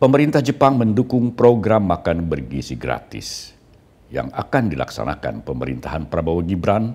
Pemerintah Jepang mendukung program makan bergizi gratis yang akan dilaksanakan pemerintahan Prabowo Gibran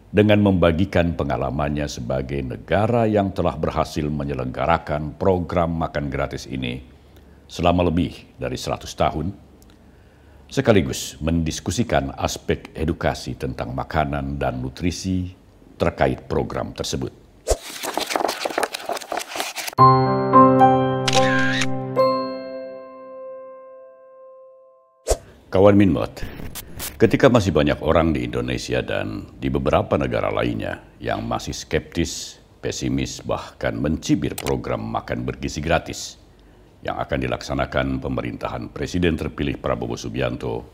dengan membagikan pengalamannya sebagai negara yang telah berhasil menyelenggarakan program makan gratis ini selama lebih dari 100 tahun, sekaligus mendiskusikan aspek edukasi tentang makanan dan nutrisi terkait program tersebut. Kawan Minmot, ketika masih banyak orang di Indonesia dan di beberapa negara lainnya yang masih skeptis, pesimis, bahkan mencibir program makan bergizi gratis yang akan dilaksanakan pemerintahan Presiden terpilih Prabowo Subianto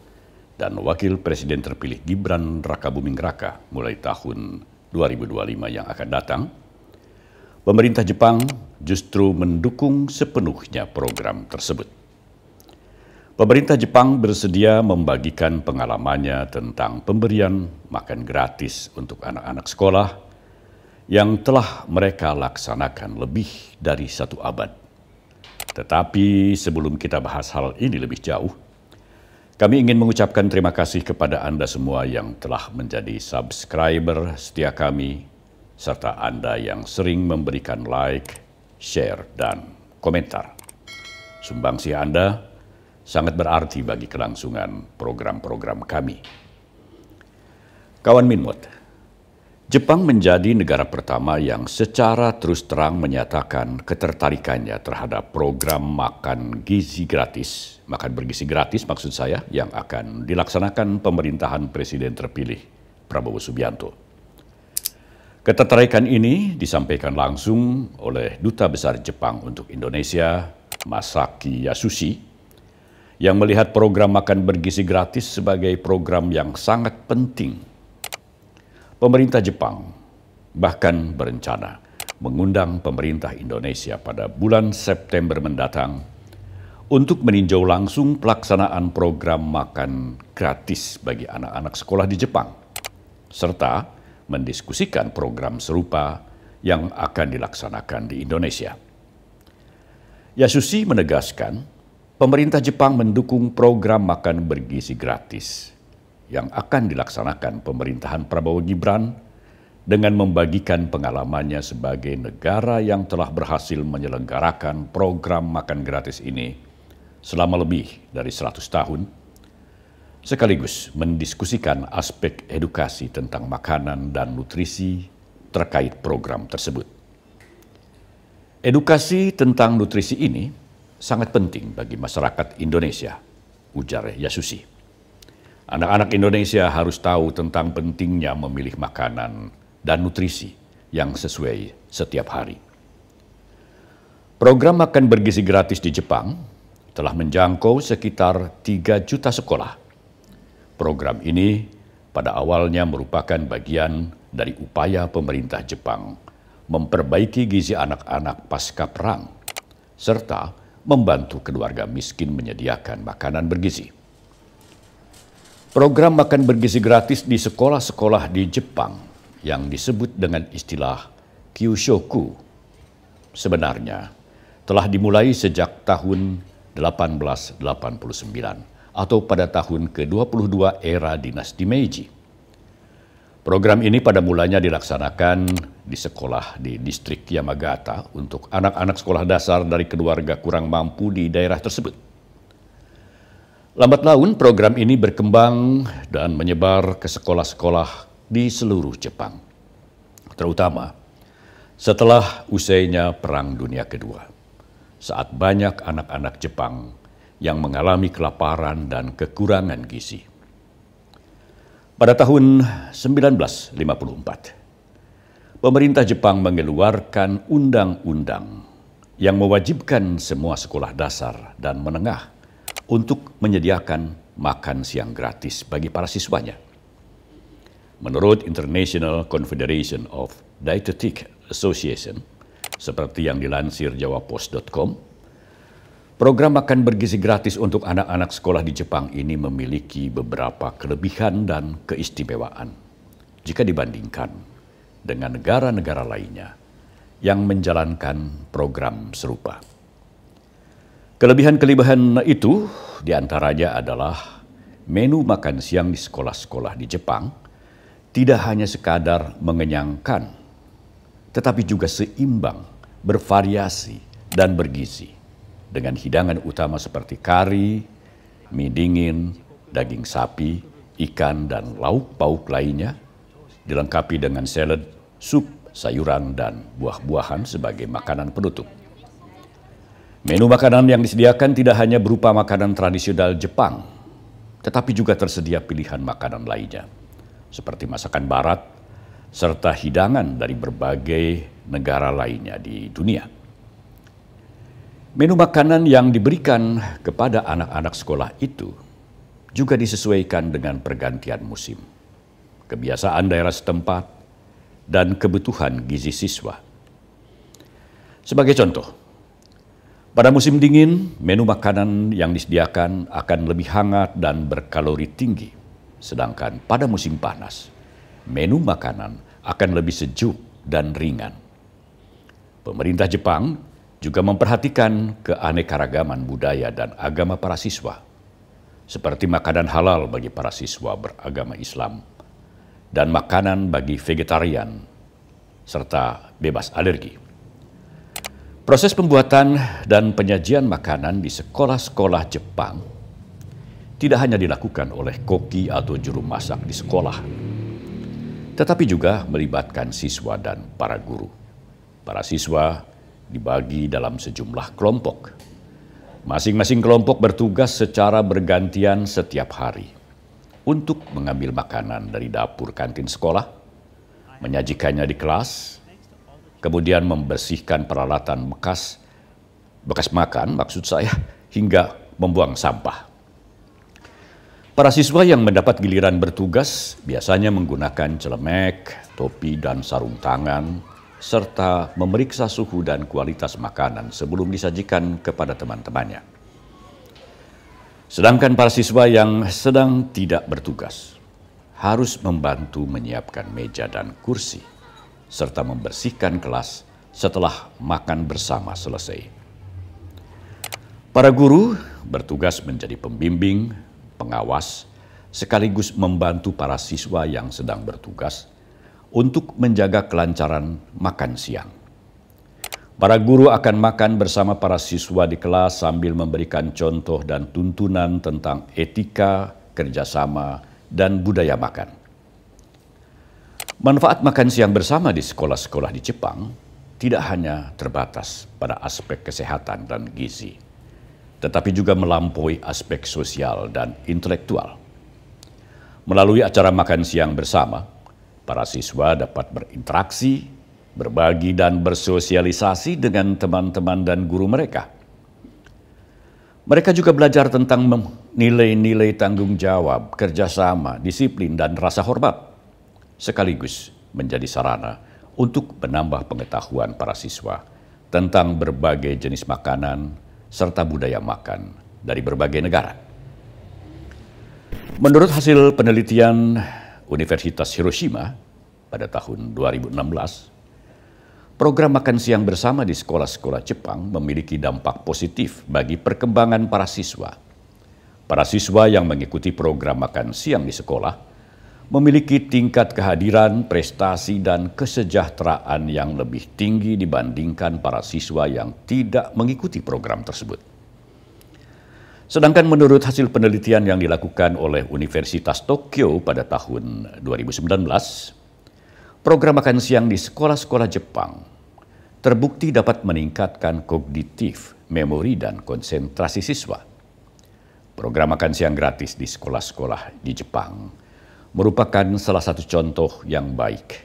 dan Wakil Presiden terpilih Gibran Rakabuming Raka mulai tahun 2025 yang akan datang, pemerintah Jepang justru mendukung sepenuhnya program tersebut. Pemerintah Jepang bersedia membagikan pengalamannya tentang pemberian makan gratis untuk anak-anak sekolah yang telah mereka laksanakan lebih dari 1 abad. Tetapi sebelum kita bahas hal ini lebih jauh, kami ingin mengucapkan terima kasih kepada Anda semua yang telah menjadi subscriber setia kami, serta Anda yang sering memberikan like, share, dan komentar. Sumbangsih Anda sangat berarti bagi kelangsungan program-program kami. Kawan Minmot, Jepang menjadi negara pertama yang secara terus terang menyatakan ketertarikannya terhadap program makan bergizi gratis maksud saya, yang akan dilaksanakan pemerintahan Presiden terpilih Prabowo Subianto. Ketertarikan ini disampaikan langsung oleh Duta Besar Jepang untuk Indonesia, Masaki Yasushi, yang melihat program makan bergizi gratis sebagai program yang sangat penting. Pemerintah Jepang bahkan berencana mengundang pemerintah Indonesia pada bulan September mendatang untuk meninjau langsung pelaksanaan program makan gratis bagi anak-anak sekolah di Jepang, serta mendiskusikan program serupa yang akan dilaksanakan di Indonesia. Yasushi menegaskan, pemerintah Jepang mendukung program makan bergizi gratis yang akan dilaksanakan pemerintahan Prabowo Gibran dengan membagikan pengalamannya sebagai negara yang telah berhasil menyelenggarakan program makan gratis ini selama lebih dari 100 tahun, sekaligus mendiskusikan aspek edukasi tentang makanan dan nutrisi terkait program tersebut. Edukasi tentang nutrisi ini sangat penting bagi masyarakat Indonesia, ujar Yasushi. Anak-anak Indonesia harus tahu tentang pentingnya memilih makanan dan nutrisi yang sesuai setiap hari. Program makan bergizi gratis di Jepang telah menjangkau sekitar 3 juta sekolah. Program ini pada awalnya merupakan bagian dari upaya pemerintah Jepang memperbaiki gizi anak-anak pasca perang, serta membantu keluarga miskin menyediakan makanan bergizi. Program makan bergizi gratis di sekolah-sekolah di Jepang yang disebut dengan istilah Kyushoku sebenarnya telah dimulai sejak tahun 1889 atau pada tahun ke-22 era dinasti Meiji. Program ini pada mulanya dilaksanakan di sekolah di distrik Yamagata untuk anak-anak sekolah dasar dari keluarga kurang mampu di daerah tersebut. Lambat laun program ini berkembang dan menyebar ke sekolah-sekolah di seluruh Jepang, terutama setelah usainya Perang Dunia Kedua, saat banyak anak-anak Jepang yang mengalami kelaparan dan kekurangan gizi. Pada tahun 1954, pemerintah Jepang mengeluarkan undang-undang yang mewajibkan semua sekolah dasar dan menengah untuk menyediakan makan siang gratis bagi para siswanya. Menurut International Confederation of Dietetic Association, seperti yang dilansir jawapos.com, program makan bergizi gratis untuk anak-anak sekolah di Jepang ini memiliki beberapa kelebihan dan keistimewaan jika dibandingkan dengan negara-negara lainnya yang menjalankan program serupa. Kelebihan-kelebihan itu diantaranya adalah menu makan siang di sekolah-sekolah di Jepang tidak hanya sekadar mengenyangkan, tetapi juga seimbang, bervariasi, dan bergizi. Dengan hidangan utama seperti kari, mie dingin, daging sapi, ikan, dan lauk pauk lainnya, dilengkapi dengan salad, sup, sayuran, dan buah-buahan sebagai makanan penutup. Menu makanan yang disediakan tidak hanya berupa makanan tradisional Jepang, tetapi juga tersedia pilihan makanan lainnya, seperti masakan barat, serta hidangan dari berbagai negara lainnya di dunia. Menu makanan yang diberikan kepada anak-anak sekolah itu juga disesuaikan dengan pergantian musim, kebiasaan daerah setempat, dan kebutuhan gizi siswa. Sebagai contoh, pada musim dingin, menu makanan yang disediakan akan lebih hangat dan berkalori tinggi. Sedangkan pada musim panas, menu makanan akan lebih sejuk dan ringan. Pemerintah Jepang juga memperhatikan keanekaragaman budaya dan agama para siswa, seperti makanan halal bagi para siswa beragama Islam dan makanan bagi vegetarian, serta bebas alergi. Proses pembuatan dan penyajian makanan di sekolah-sekolah Jepang tidak hanya dilakukan oleh koki atau juru masak di sekolah, tetapi juga melibatkan siswa dan para guru. Para siswa dibagi dalam sejumlah kelompok. Masing-masing kelompok bertugas secara bergantian setiap hari untuk mengambil makanan dari dapur kantin sekolah, menyajikannya di kelas, kemudian membersihkan peralatan bekas makan, hingga membuang sampah. Para siswa yang mendapat giliran bertugas biasanya menggunakan celemek, topi, dan sarung tangan, serta memeriksa suhu dan kualitas makanan sebelum disajikan kepada teman-temannya. Sedangkan para siswa yang sedang tidak bertugas harus membantu menyiapkan meja dan kursi, serta membersihkan kelas setelah makan bersama selesai. Para guru bertugas menjadi pembimbing, pengawas, sekaligus membantu para siswa yang sedang bertugas untuk menjaga kelancaran makan siang. Para guru akan makan bersama para siswa di kelas sambil memberikan contoh dan tuntunan tentang etika, kerjasama, dan budaya makan. Manfaat makan siang bersama di sekolah-sekolah di Jepang tidak hanya terbatas pada aspek kesehatan dan gizi, tetapi juga melampaui aspek sosial dan intelektual. Melalui acara makan siang bersama, para siswa dapat berinteraksi, berbagi, dan bersosialisasi dengan teman-teman dan guru mereka. Mereka juga belajar tentang nilai-nilai tanggung jawab, kerjasama, disiplin, dan rasa hormat, sekaligus menjadi sarana untuk menambah pengetahuan para siswa tentang berbagai jenis makanan serta budaya makan dari berbagai negara. Menurut hasil penelitian Universitas Hiroshima pada tahun 2016, program makan siang bersama di sekolah-sekolah Jepang memiliki dampak positif bagi perkembangan para siswa. Para siswa yang mengikuti program makan siang di sekolah memiliki tingkat kehadiran, prestasi, dan kesejahteraan yang lebih tinggi dibandingkan para siswa yang tidak mengikuti program tersebut. Sedangkan menurut hasil penelitian yang dilakukan oleh Universitas Tokyo pada tahun 2019, program makan siang di sekolah-sekolah Jepang terbukti dapat meningkatkan kognitif, memori, dan konsentrasi siswa. Program makan siang gratis di sekolah-sekolah di Jepang merupakan salah satu contoh yang baik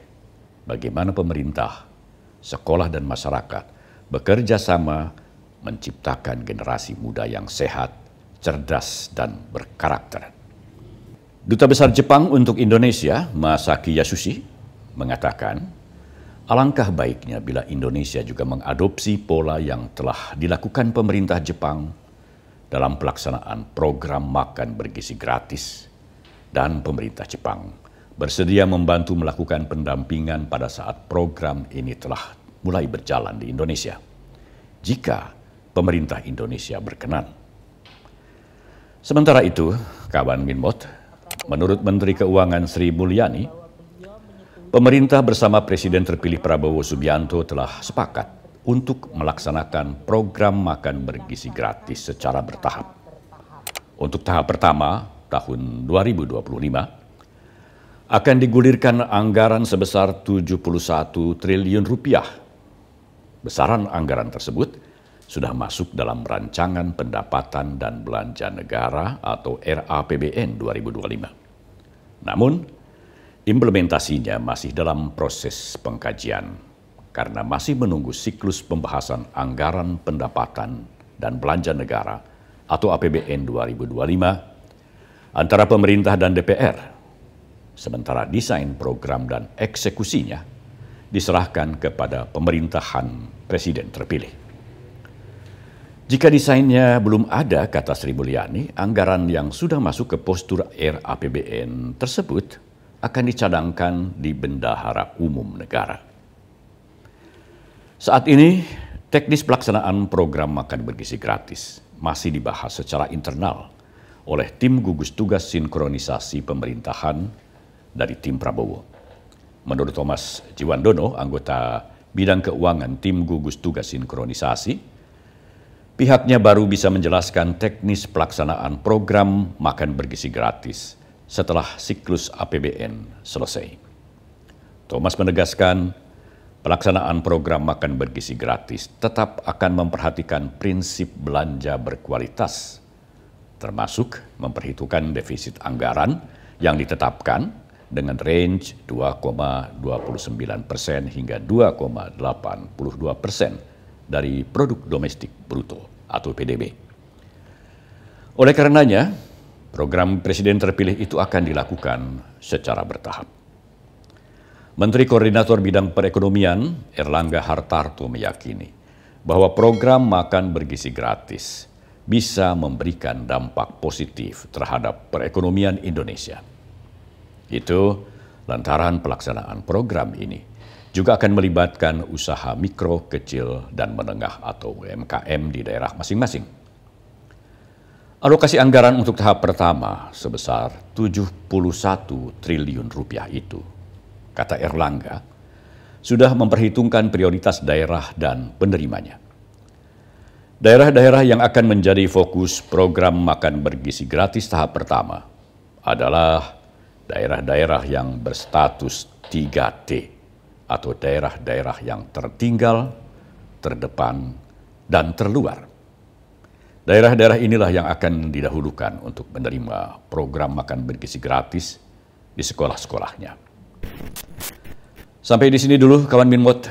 bagaimana pemerintah, sekolah, dan masyarakat bekerja sama menciptakan generasi muda yang sehat, cerdas, dan berkarakter. Duta Besar Jepang untuk Indonesia, Masaki Yasushi, mengatakan, alangkah baiknya bila Indonesia juga mengadopsi pola yang telah dilakukan pemerintah Jepang dalam pelaksanaan program makan bergizi gratis, dan pemerintah Jepang bersedia membantu melakukan pendampingan pada saat program ini telah mulai berjalan di Indonesia. Jika pemerintah Indonesia berkenan. Sementara itu, kawan Minmot, menurut Menteri Keuangan Sri Mulyani, pemerintah bersama Presiden terpilih Prabowo Subianto telah sepakat untuk melaksanakan program makan bergizi gratis secara bertahap. Untuk tahap pertama, tahun 2025, akan digulirkan anggaran sebesar 71 triliun rupiah. Besaran anggaran tersebut sudah masuk dalam Rancangan Pendapatan dan Belanja Negara atau RAPBN 2025. Namun, implementasinya masih dalam proses pengkajian karena masih menunggu siklus pembahasan Anggaran Pendapatan dan Belanja Negara atau APBN 2025 antara pemerintah dan DPR. Sementara desain program dan eksekusinya diserahkan kepada pemerintahan Presiden terpilih. Jika desainnya belum ada, kata Sri Mulyani, anggaran yang sudah masuk ke postur RAPBN tersebut akan dicadangkan di Bendahara Umum Negara. Saat ini, teknis pelaksanaan program makan bergizi gratis masih dibahas secara internal oleh tim gugus tugas sinkronisasi pemerintahan dari tim Prabowo. Menurut Thomas Jiwandono, anggota bidang keuangan tim gugus tugas sinkronisasi, pihaknya baru bisa menjelaskan teknis pelaksanaan program makan bergizi gratis setelah siklus APBN selesai. Thomas menegaskan, pelaksanaan program makan bergizi gratis tetap akan memperhatikan prinsip belanja berkualitas, termasuk memperhitungkan defisit anggaran yang ditetapkan dengan range 2,29% hingga 2,82% dari produk domestik bruto atau PDB. Oleh karenanya, program Presiden terpilih itu akan dilakukan secara bertahap. Menteri Koordinator Bidang Perekonomian Erlangga Hartarto meyakini bahwa program makan bergizi gratis bisa memberikan dampak positif terhadap perekonomian Indonesia. Itu lantaran pelaksanaan program ini juga akan melibatkan usaha mikro, kecil, dan menengah atau UMKM di daerah masing-masing. Alokasi anggaran untuk tahap pertama sebesar 71 triliun rupiah itu, kata Erlangga, sudah memperhitungkan prioritas daerah dan penerimanya. Daerah-daerah yang akan menjadi fokus program makan bergizi gratis tahap pertama adalah daerah-daerah yang berstatus 3T, atau daerah-daerah yang tertinggal, terdepan, dan terluar. Daerah-daerah inilah yang akan didahulukan untuk menerima program makan bergizi gratis di sekolah-sekolahnya. Sampai di sini dulu kawan Minmot.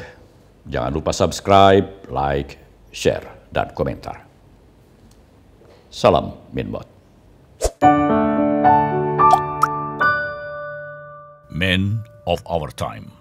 Jangan lupa subscribe, like, share, dan komentar. Salam Minmot. Men of our time.